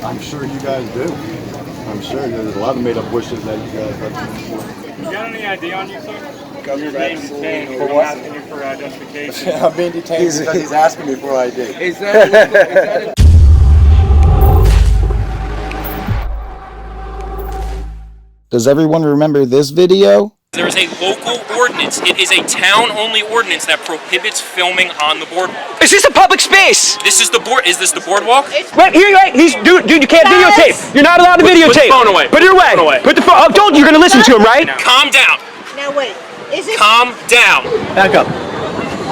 I'm sure you guys do. I'm sure there's a lot of made-up wishes that you guys have. You got any ID on you, sir? You're being detained. For what? I'm asking you for justification. I'm being detained because he's asking me for ID. Is that Does everyone remember this video? There is a local ordinance. It is a town-only ordinance that prohibits filming on the boardwalk. Is this a public space? This is the board. Is this the boardwalk? Wait, here, wait. Dude, you can't videotape. You're not allowed to videotape. Put the phone away. Put it away. Put the phone. Oh, don't. You're gonna listen to him, right? Calm down. Now wait. Is this? Calm down. Back up.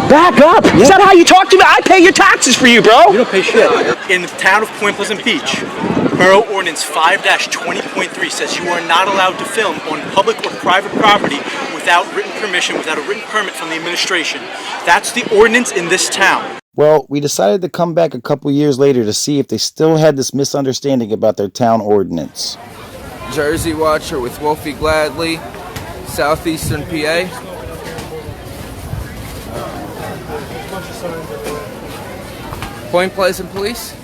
Back up. Is that how you talk to me? I pay your taxes for you, bro. You don't pay shit. In the town of Point Pleasant Beach, Borough Ordinance 5-20.3 says you are not allowed to film on public or private property without written permission, without a written permit from the administration. That's the ordinance in this town. Well, we decided to come back a couple years later to see if they still had this misunderstanding about their town ordinance. Jersey Watcher with WolfyGladly, Southeastern PA. Point Pleasant Police.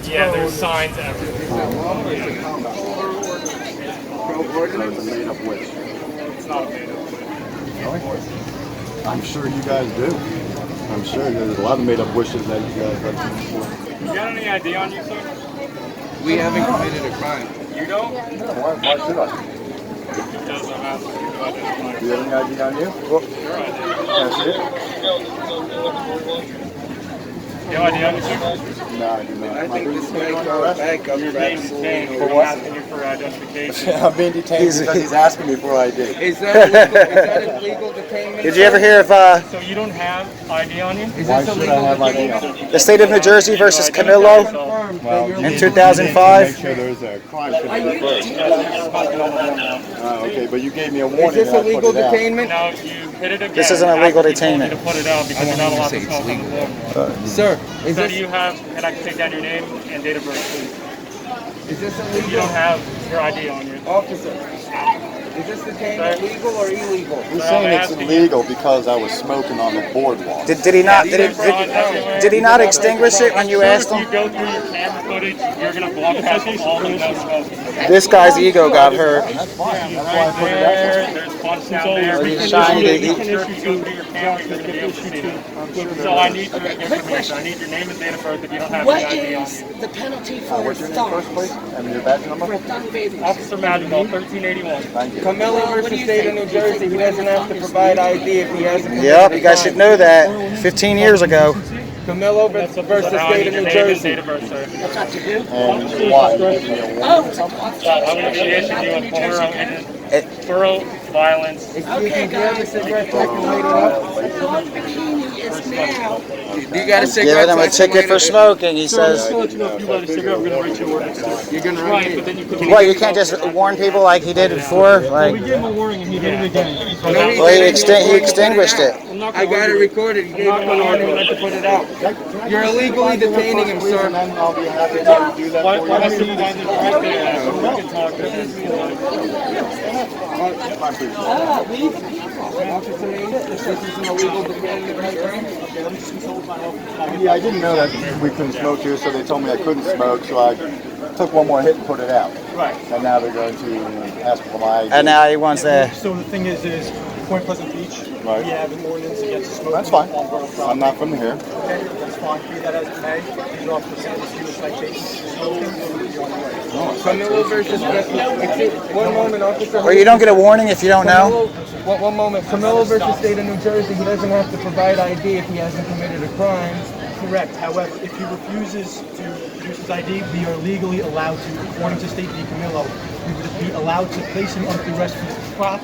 Yeah, there's signs everywhere. It's a made-up wish. It's not a made-up wish. I'm sure you guys do. I'm sure there's a lot of made-up wishes that you guys have. You got any ID on you, sir? We haven't committed a crime. You don't? Why should I? Because I'm asking you to identify. Do you have any ID on you? Your ID. Can I see it? You have ID on you, sir? No, I do not. I think this might go back up You're for being detained. absolutely. I'm asking you for justification. I'm being detained because he's asking me for ID. Is that illegal detainment? Did you ever hear of So you don't have ID on you? Is Why this should I have illegal ID on? detainment? the state of New Jersey versus Camillo Well, in 2005? Make sure there's a crime committed first. Okay, but you gave me a warning. Is this and I put illegal it out. detainment? Now you hit it again. This isn't illegal After he told you detainment. to put it out because you're not allowed to smoke on the boardwalk. Sir, is So do this, you have, and I can take down your name and date of birth, please. is this You don't illegal? have your ID on you. Officer, is this detainment legal or illegal? He's saying it's illegal because I was smoking on the boardwalk. Did he not? Did he not extinguish it when you asked If him? you go through your camera footage, you're going to block past all the no smoking. This guy's ego got hurt. That's fine. That's why I put it out there. There's punch down there. He's If trying to- you go through your camera, you're going to be able to see it. So I need your information. I need your name and date of birth if you don't have What any ID on is you. the penalty for What's your name first, please? And your badge number? Officer Madrigal, 1381. Thank you. Camillo versus State of New Jersey, he doesn't have to provide ID if he hasn't committed Yep, a you guys should crime. know that. 15 years ago. Camillo versus Now I State need of your New name and Jersey. date of birth, sir. And why? You gave me a warning or something? I'm going to be issuing you a borough violence. Excuse me, do you have a cigarette so I can light it up? Bikini is now. Do you got a cigarette? Giving him a so I can ticket light for it? smoking, he says. Let you know if you light a cigarette, we're going to write you ordinance. You're gonna Right, write but then you could. What, you can't just warn people like he did before? Like, We gave him a warning and he did it again. well, he extinguished it. I got it recorded. You gave him a warning when I put it out. You're illegally detaining him, sir. And then I'll be happy to do that Why for don't you. you guys right there? We can talk to We the people. Officer, this is an illegal detainment right now. Yeah, I didn't know that we couldn't smoke here, so they told me I couldn't smoke, so I took one more hit and put it out. Right. And now they're going to ask for my ID. And now he wants to. So the thing is Point Pleasant Beach, Right. we have an ordinance against smoking. That's fine. on borough property. I'm not from here. Okay, that's fine. Be that as it may, these officers send us to a citation. Smoking, you're on the way. Camillo versus one moment, officer. Or you don't get a warning if you don't know? One moment. Camillo versus State of New Jersey, he doesn't have to provide ID if he hasn't committed a crime. Correct. However, if he refuses to produce his ID, we are legally allowed to, according to State v. Camillo, we would be allowed to place him under arrest for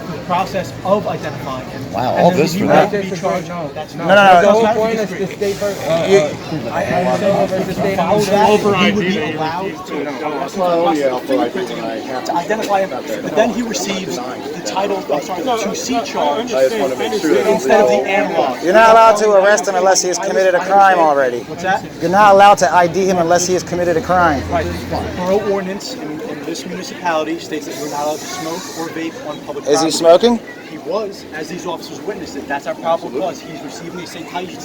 the process of identifying him. Wow, And all then this he for would that? have to be charged. No, that's not. No, no, no. The whole That's point not is the state versus Camillo versus State of follow New that, Jersey. he would be allowed to. Well, yeah, I'll put ID when I have To identify him, but then he receives the title, I'm sorry, the 2C charge I just want to make sure that instead of the analog. You're not allowed to arrest him unless he has committed a crime already. What's that? You're not allowed to ID him unless he has committed a crime. Right. Borough ordinance in this municipality states that you're not allowed to smoke or vape on public property. Is he smoking? He was, as these officers witnessed it. That's our probable cause. He's receiving a citation.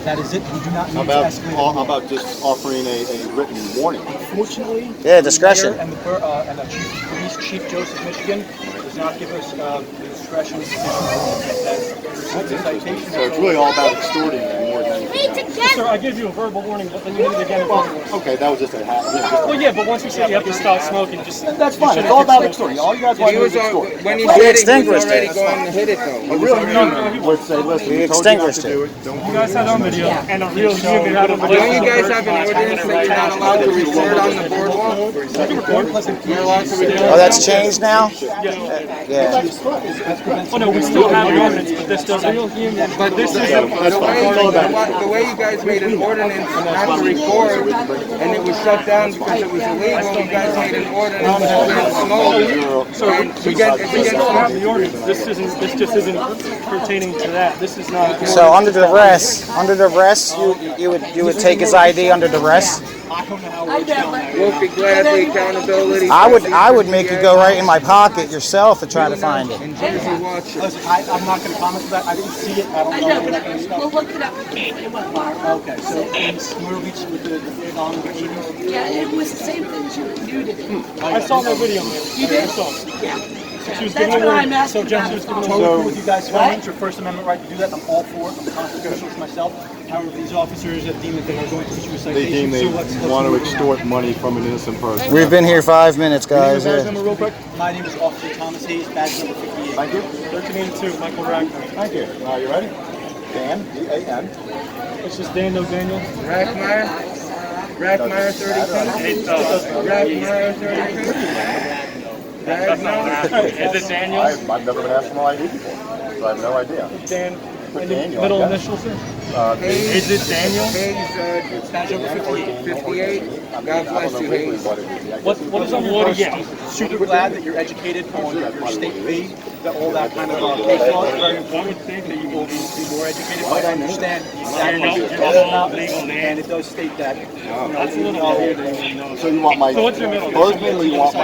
That is it. We do not need to escalate. How about just offering a written warning? Unfortunately, Yeah, discretion. the mayor and the chief of police, Chief Joseph Michigan, does not give us the discretion to issue a citation. So it's really all about extorting them more than anything else. Sir, I give you a verbal warning, but then you need it again. Okay, that was just a half. Well, yeah, but once you say you have to stop smoking, just That's fine. It's all about extorting. All you guys want to do is extort. When he He did it, he was extinguished already it. going to hit it though. A real human would say, listen, He we told you not to extinguished do it. Don't you guys had on video, and a real human out of the Don't you guys have an ordinance that you're not allowed to record on the boardwalk? You're allowed to record. Oh, that's changed now? Yeah. Oh no, we still have an ordinance, but this doesn't. But this is the way you guys made an ordinance not to record, and it was shut down because it was illegal. You guys made an ordinance to smoke. So we get the ordinance. This just isn't pertaining to that. This is not. So under duress, you would take his ID under duress. WolfyGladly accountability. I would make you go right in my pocket yourself to try to find it. And Jersey Watcher. Listen, I'm not going to comment on that. I didn't see it. I don't know. We'll look it up again. It went viral. Okay, so in Myrtle Beach with the on the 80s. Yeah, it was the same thing as you did it. I saw that video. You did? I saw it. Yeah. She was That's giving what her. I'm asking So Jen, about. she was giving her. Totally cool with you guys filming. It's your First Amendment right to do that. I'm all for it. I'm constitutional for myself. However, these officers have deemed that they are going to issue a citation. They deem they so let's want to move on. extort money from an innocent person. We've been here 5 minutes, guys. Badge Yeah. number real quick. My name is Officer Thomas Hayes, badge number 58. Thank you. 1382, Michael Ragnar. Thank you. Now you ready? Dan, D-A-N. It's just Daniel Daniel. Rackmeyer 32. Rackmeyer 32. Is it Daniel? I've never been asked for my ID before, so I have no idea. Dan. Daniel, Middle yeah. initials, sir? Hayes, Is it Daniel? Hayes, badge number 58. God bless you, Hayes. What is on your again? Super glad that you're educated on your state fee, that all that kind of case law. I would think that you will Be more educated, but I understand and it does state that. That's a little weird. So you want my, So what's your middle? personally you want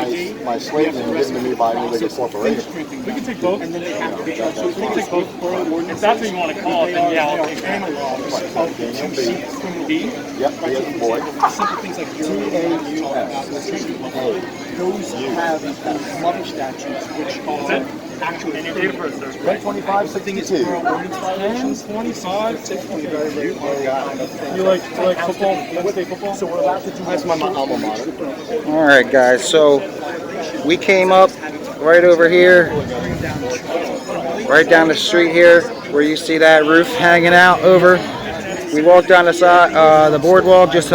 my slave name given to me by an illegal corporation. We can take both. And then they have to be so We can take both. If that's what you want to call it, then yeah, I'll take that. Daniel B. B? Yep, B as in boy. simple things like T-A-U-S. those have mother statutes which are actually And your date of birth, sir. 10/25/62. 10/25, 60. You like football? Wednesday football? So we're allowed to do That's my alma mater. All right, guys. So we came up right over here, right down the street here, where you see that roof hanging out over. We walked down the side, the boardwalk, just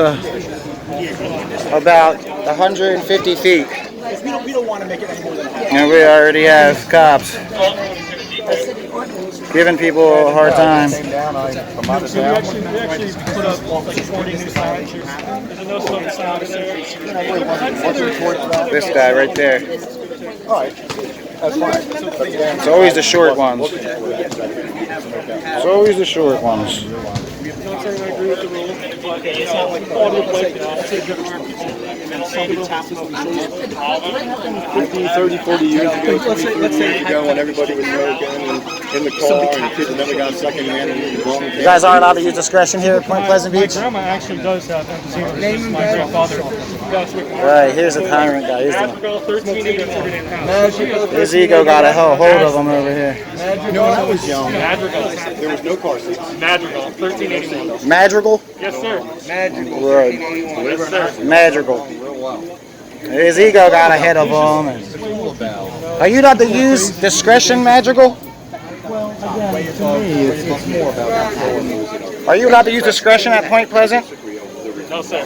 about 150 feet, we don't want to make it any more than that. and we already have cops giving people a hard time. Came down, from out of So we town. actually put up like 40 new signs. There's a no smoking sign. This guy right there. All right, that's fine. It's always the short ones. It's always the short ones. Not saying I agree with the rule, but it's not like all the way. It's everywhere. And some people have to 15, 30, 40 years ago, 20 years ago, when everybody was smoking and in the car and people never got secondhand and You guys aren't allowed to use discretion here at Point Pleasant My Beach? grandma actually does have emphysema. This is my grandfather. Right, here's a tyrant guy. Here's the Madrigal 1381. His ego got a hold of him over here. No, when I was young, Madrigal. there was no car seats. Madrigal 1381. Madrigal? Yes, sir. Right. Yes, sir. Madrigal. His ego got ahead of him. Are you not to use discretion, Madrigal? Are you allowed to use discretion at Point Pleasant? No, sir.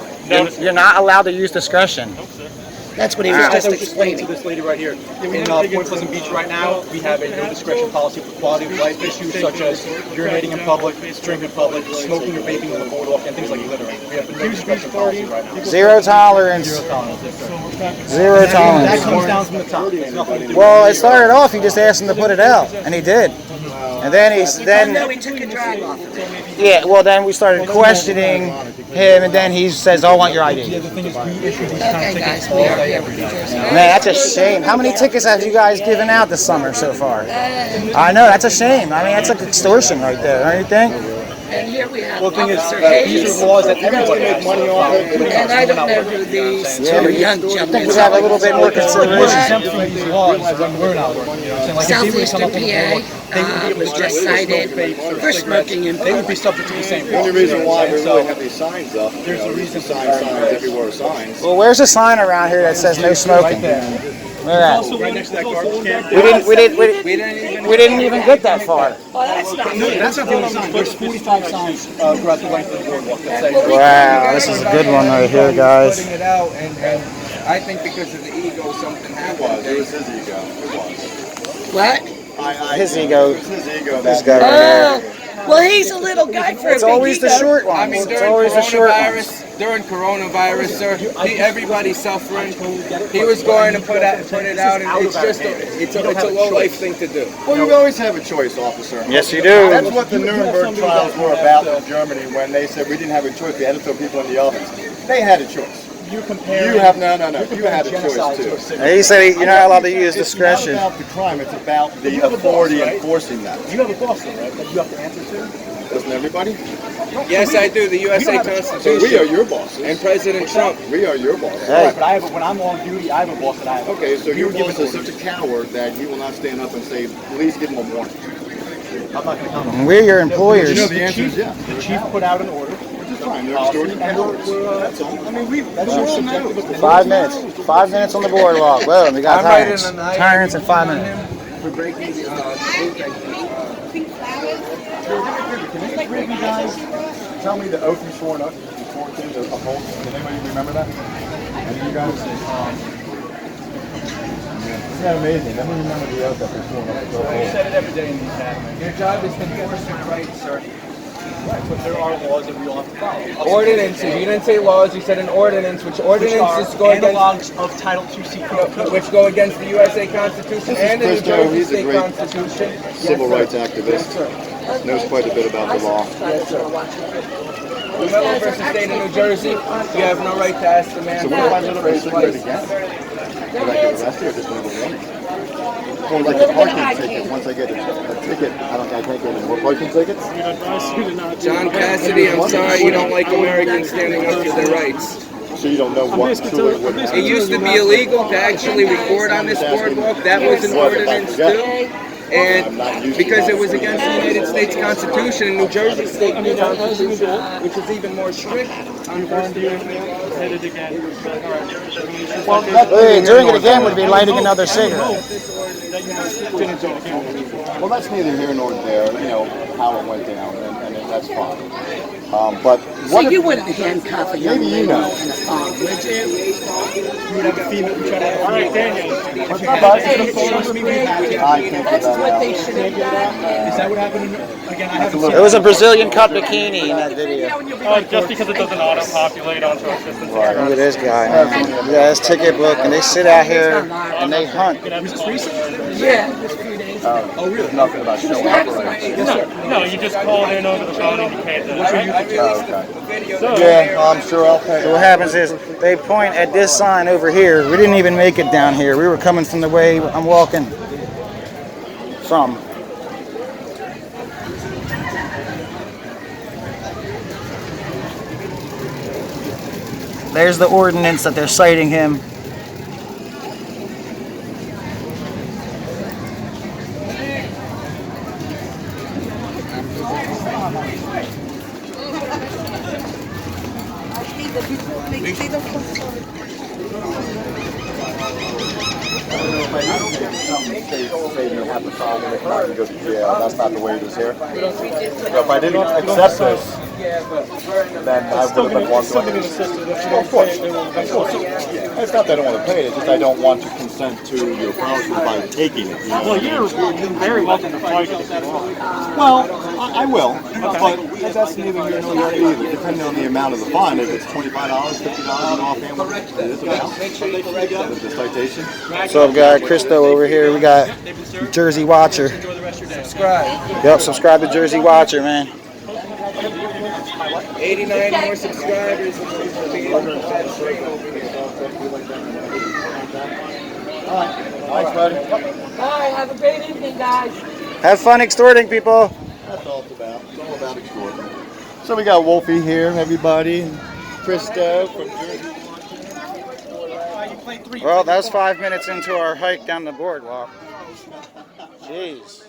You're not allowed to use discretion. That's what he was just explaining to this lady right here. In Point Pleasant Beach right now, we have a no discretion policy for quality of life issues such as urinating in public, drinking in public, smoking or vaping on the boardwalk, and things like littering. We have a no discretion policy right now. Zero tolerance. Zero That tolerance. comes down from the top. It's nothing to do with Well, it started off, you just asked him to put it out, and he did. And then he's No, we took a drag off of it. yeah. Well, then we started questioning him, and then he says, "Oh, I want your ID." Okay, guys, we are here with New Jersey. Man, that's a shame. How many tickets have you guys given out this summer so far? I know, that's a shame. I mean, that's like extortion right there, don't you think? And here we have Well, the thing is, Officer these Hayes. are laws that everybody makes money off of. And I don't know who these two young I think gentlemen we have a little bit more consideration. These laws when we're not working. You know what I'm saying? Like, if they were to come Southeastern up with a law, PA was just cited for smoking in they would be public. subject to the same The law. only reason why we So, really have these signs up, there's a reason signs everywhere signs. Well, where's the sign around here that says no smoking? Where at? also right next to that garbage can. We didn't even get that far. Well, that's not No, that's not the only sign. There's 45 signs throughout the length of the boardwalk that say. Wow, this is a good one right here, guys. Putting it out, and I think because of the ego, something happened. It was his ego. It was. What? His ego. It was his ego. This That guy right here. Oh, well, he's a little guy for a It's big always the ego. short I ones. mean, It's during always the short ones. coronavirus, sir, everybody's suffering. He was going to put it out, and it's just it's a low life thing to do. Well, you always have a choice, officer. Yes, you do. That's what the Nuremberg trials were about in Germany when they said we didn't have a choice. We had to throw people in the ovens. They had a choice. You compare. You have no. You had a choice too. He said you're not allowed to use It's discretion. not about the crime. It's about the authority enforcing that. You have a boss, though, right? That you have to answer to. Doesn't everybody? Yes, I do. The USA So we are Constitution your bosses. and President Trump. We are your bosses. Hey, But I have, when I'm on duty, I have a boss that I have. Okay, so your boss is such a coward that he will not stand up and say, please give him a warning. I'm not going to count on we're your You know employers. the answer is yes. The chief put out an order. Which is fine. They're extorting cowards. That's all. I mean, that's all now. 5 minutes. 5 minutes on the boardwalk. Well, we got I'm writing tyrants. an item Tyrants in 5 on minutes. him for breaking the Three of you guys tell me the oath you swore up before to the uphold. Did anybody remember that? Any of you guys? Isn't that amazing? Let me remember the oath that they swore up to You uphold. said it every day in the academy. Your job is to enforce your rights, sir. Right, but there are laws that we all have to follow. Ordinances. You didn't say laws. You said an ordinance, which ordinances go against analogs of Title II code. which go against the USA Constitution and the New Christo. Jersey He's a State great Constitution. Civil rights activist. Knows quite a bit about the law. Miller versus State of New Jersey. You have no right to ask the man So for what if I a let him first cigarette place. again? Would I get arrested or just leave him running? Or like a parking ticket. Once I get a ticket, I can't get any more parking tickets? John Cassidy, I'm sorry you don't like Americans standing up for their rights. So you don't know what truly would happen. It used to be illegal to actually record on this boardwalk. That was an ordinance too. And because it was against the United States Constitution and New Jersey State Constitution, which is even more strict on First Amendment. Hey, doing it again would be lighting another cigarette. Well, that's neither here nor there, you know, how it went down, and that's fine. But So what if, you wouldn't handcuff a young maybe you lady know. in a thong, would you? You would have a female who tried to have. All right, Daniel. I can't do That's that what now. they should have done. Is that what happened? Again, I haven't It was a Brazilian cut bikini in that video. Just because it doesn't auto-populate onto our system. Look at this guy, man. Yeah, his ticket book, and they sit out here and they hunt. Was this recent? Yeah, just a few days ago. Oh, really? Nothing about showing up right. No, you just call in over the phone and indicate that. Yeah, I'm sure I'll pay. So what happens is they point at this sign over here. We didn't even make it down here. We were coming from the way I'm walking from. There's the ordinance that they're citing him. That's not the way it is here. So if I didn't accept this, then I would have been one to Of course. It's not that I don't want to pay it, it's just I don't want to consent to your policy by taking it. Well, you're very welcome to fight it if you want. Well, I will, but that's neither here nor there either, depending on the amount of the fine. If it's $25, $50 offhand, it is about. The citation. What's up, guy? Christo over here. We got Jersey Watcher. Subscribe. Yep, subscribe to Jersey Watcher, man. 89 more subscribers. Thanks, buddy. Bye. Have a great evening, guys. Have fun extorting people. That's all it's about. It's all about extortion. So we got Wolfie here, everybody. Christo from Jersey. Well, that's 5 minutes into our hike down the boardwalk. Jeez.